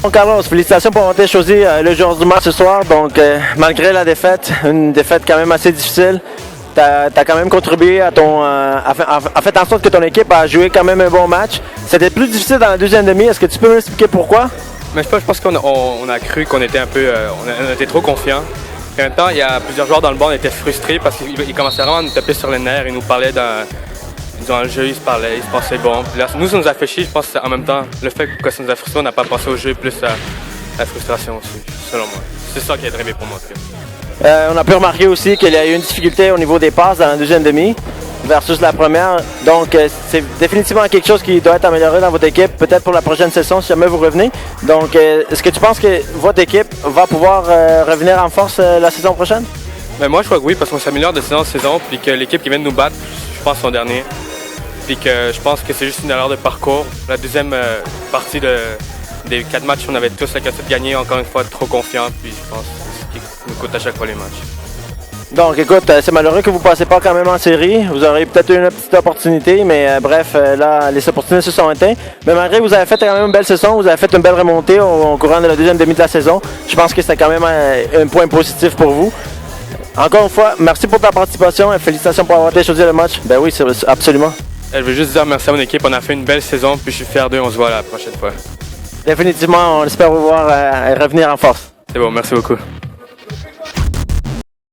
Bon, Carlos, félicitations pour avoir été choisi le joueur du match ce soir. Donc, malgré la défaite, une défaite quand même assez difficile, tu as quand même contribué à fait en sorte que ton équipe a joué quand même un bon match. C'était plus difficile dans la deuxième demi. Est-ce que tu peux m'expliquer pourquoi? Mais je pense qu'on a cru qu'on était un peu, on était trop confiants. En même temps, il y a plusieurs joueurs dans le banc qui étaient frustrés parce qu'ils commençaient vraiment à nous taper sur les nerfs. Ils nous parlaient dans le jeu, ils se pensaient bon. Puis là, nous, ça nous a fait chier. Je pense en même temps, le fait que ça nous a frustrés, on n'a pas pensé au jeu, plus à la frustration aussi, selon moi. C'est ça qui a drivé pour moi. On a pu remarquer aussi qu'il y a eu une difficulté au niveau des passes dans la deuxième demi versus la première. Donc, c'est définitivement quelque chose qui doit être amélioré dans votre équipe, peut-être pour la prochaine saison si jamais vous revenez. Donc, est-ce que tu penses que votre équipe va pouvoir revenir en force la saison prochaine? Mais moi, je crois que oui, parce qu'on s'améliore de saison en saison, puis que l'équipe qui vient de nous battre, je pense, son dernier. Puis que je pense que c'est juste une erreur de parcours. La deuxième partie des 4 matchs, on avait tous la capacité de gagner, encore une fois, trop confiants, puis je pense que c'est ce qui nous coûte à chaque fois les matchs. Donc, écoute, c'est malheureux que vous ne passez pas quand même en série. Vous aurez peut-être eu une petite opportunité, mais bref, là, les opportunités se sont éteintes. Mais malgré que vous avez fait quand même une belle saison, vous avez fait une belle remontée au courant de la deuxième demi de la saison. Je pense que c'était quand même un point positif pour vous. Encore une fois, merci pour ta participation et félicitations pour avoir été choisi le match. Ben oui, absolument. Je veux juste dire merci à mon équipe. On a fait une belle saison, puis je suis fier d'eux. On se voit la prochaine fois. Définitivement, on espère vous voir revenir en force. C'est bon, merci beaucoup.